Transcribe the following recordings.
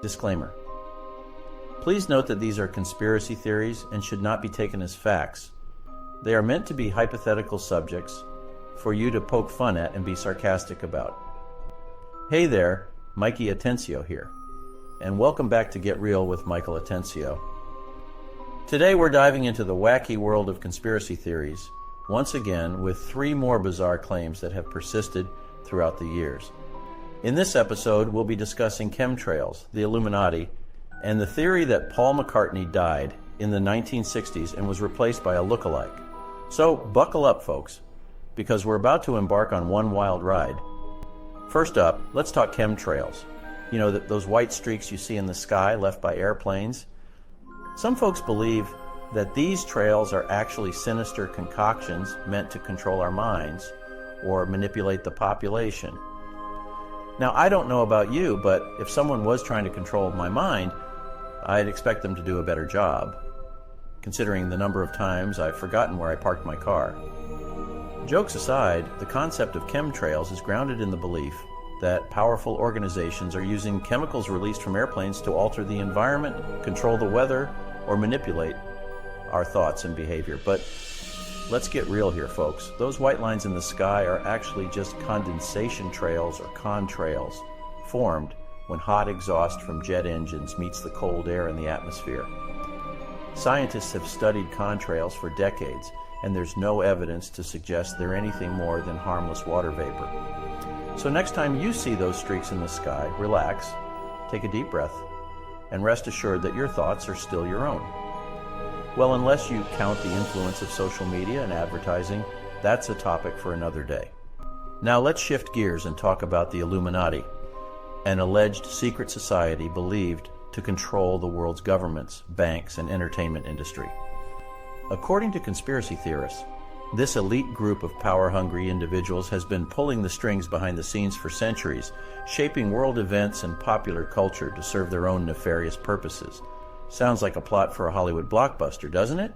Disclaimer. Please note that these are conspiracy theories and should not be taken as facts. They are meant to be hypothetical subjects for you to poke fun at and be sarcastic about. Hey there, Mikey Atencio here, and welcome back to Get Real with Michael Atencio. Today we're diving into the wacky world of conspiracy theories, once again with 3 more bizarre claims that have persisted throughout the years. In this episode, we'll be discussing chemtrails, the Illuminati, and the theory that Paul McCartney died in the 1960s and was replaced by a look-alike. So buckle up, folks, because we're about to embark on one wild ride. First up, let's talk chemtrails. You know, those white streaks you see in the sky left by airplanes? Some folks believe that these trails are actually sinister concoctions meant to control our minds or manipulate the population. Now, I don't know about you, but if someone was trying to control my mind, I'd expect them to do a better job, considering the number of times I've forgotten where I parked my car. Jokes aside, the concept of chemtrails is grounded in the belief that powerful organizations are using chemicals released from airplanes to alter the environment, control the weather, or manipulate our thoughts and behavior. But let's get real here, folks. Those white lines in the sky are actually just condensation trails or contrails formed when hot exhaust from jet engines meets the cold air in the atmosphere. Scientists have studied contrails for decades, and there's no evidence to suggest they're anything more than harmless water vapor. So next time you see those streaks in the sky, relax, take a deep breath, and rest assured that your thoughts are still your own. Well, unless you count the influence of social media and advertising, that's a topic for another day. Now let's shift gears and talk about the Illuminati, an alleged secret society believed to control the world's governments, banks, and entertainment industry. According to conspiracy theorists, this elite group of power-hungry individuals has been pulling the strings behind the scenes for centuries, shaping world events and popular culture to serve their own nefarious purposes. Sounds like a plot for a Hollywood blockbuster, doesn't it?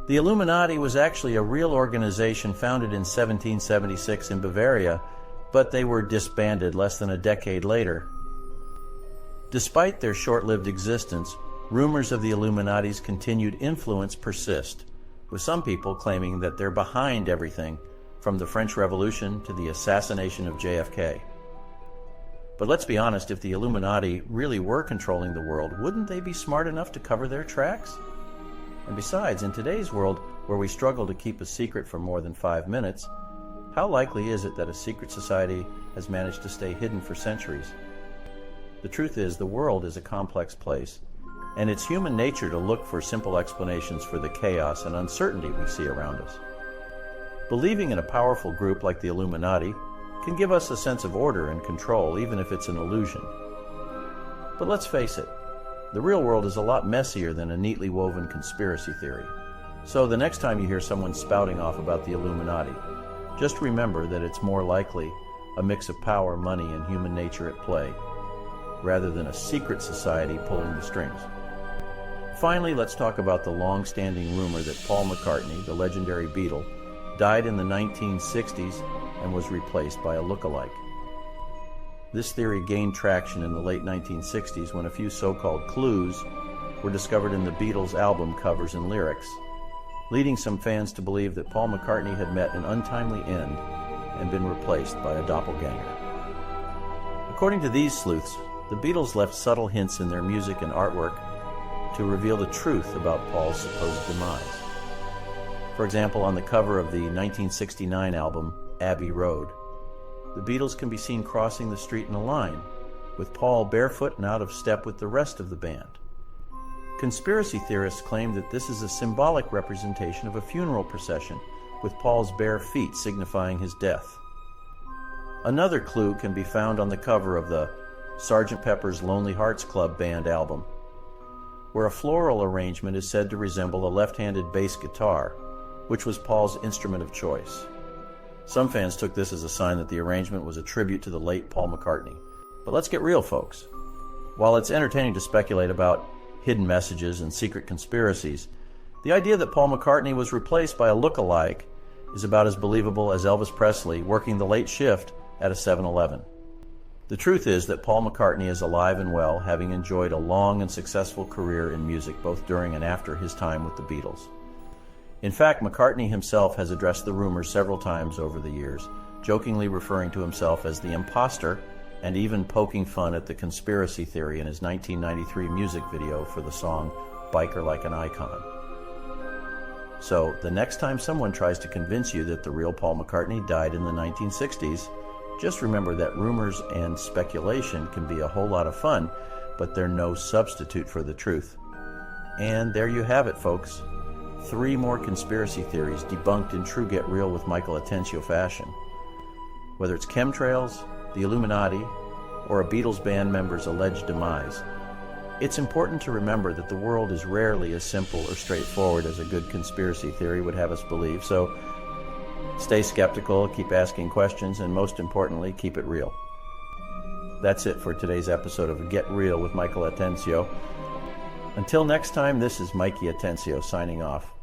The Illuminati was actually a real organization founded in 1776 in Bavaria, but they were disbanded less than a decade later. Despite their short-lived existence, rumors of the Illuminati's continued influence persist, with some people claiming that they're behind everything, from the French Revolution to the assassination of JFK. But let's be honest, if the Illuminati really were controlling the world, wouldn't they be smart enough to cover their tracks? And besides, in today's world, where we struggle to keep a secret for more than 5 minutes, how likely is it that a secret society has managed to stay hidden for centuries? The truth is, the world is a complex place, and it's human nature to look for simple explanations for the chaos and uncertainty we see around us. Believing in a powerful group like the Illuminati can give us a sense of order and control, even if it's an illusion. But let's face it, the real world is a lot messier than a neatly woven conspiracy theory. So the next time you hear someone spouting off about the Illuminati, just remember that it's more likely a mix of power, money, and human nature at play, rather than a secret society pulling the strings. Finally, let's talk about the long-standing rumor that Paul McCartney, the legendary Beatle, died in the 1960s and was replaced by a look-alike. This theory gained traction in the late 1960s when a few so-called clues were discovered in the Beatles' album covers and lyrics, leading some fans to believe that Paul McCartney had met an untimely end and been replaced by a doppelganger. According to these sleuths, the Beatles left subtle hints in their music and artwork to reveal the truth about Paul's supposed demise. For example, on the cover of the 1969 album, Abbey Road, the Beatles can be seen crossing the street in a line, with Paul barefoot and out of step with the rest of the band. Conspiracy theorists claim that this is a symbolic representation of a funeral procession, with Paul's bare feet signifying his death. Another clue can be found on the cover of the Sgt. Pepper's Lonely Hearts Club Band album, where a floral arrangement is said to resemble a left-handed bass guitar, which was Paul's instrument of choice. Some fans took this as a sign that the arrangement was a tribute to the late Paul McCartney. But let's get real, folks. While it's entertaining to speculate about hidden messages and secret conspiracies, the idea that Paul McCartney was replaced by a look-alike is about as believable as Elvis Presley working the late shift at a 7-Eleven. The truth is that Paul McCartney is alive and well, having enjoyed a long and successful career in music both during and after his time with the Beatles. In fact, McCartney himself has addressed the rumors several times over the years, jokingly referring to himself as the imposter and even poking fun at the conspiracy theory in his 1993 music video for the song Biker Like an Icon. So, the next time someone tries to convince you that the real Paul McCartney died in the 1960s, just remember that rumors and speculation can be a whole lot of fun, but they're no substitute for the truth. And there you have it, folks. 3 more conspiracy theories debunked in true Get Real with Michael Atencio fashion. Whether it's chemtrails, the Illuminati, or a Beatles band member's alleged demise, it's important to remember that the world is rarely as simple or straightforward as a good conspiracy theory would have us believe, so stay skeptical, keep asking questions, and most importantly, keep it real. That's it for today's episode of Get Real with Michael Atencio. Until next time, this is Mikey Atencio signing off.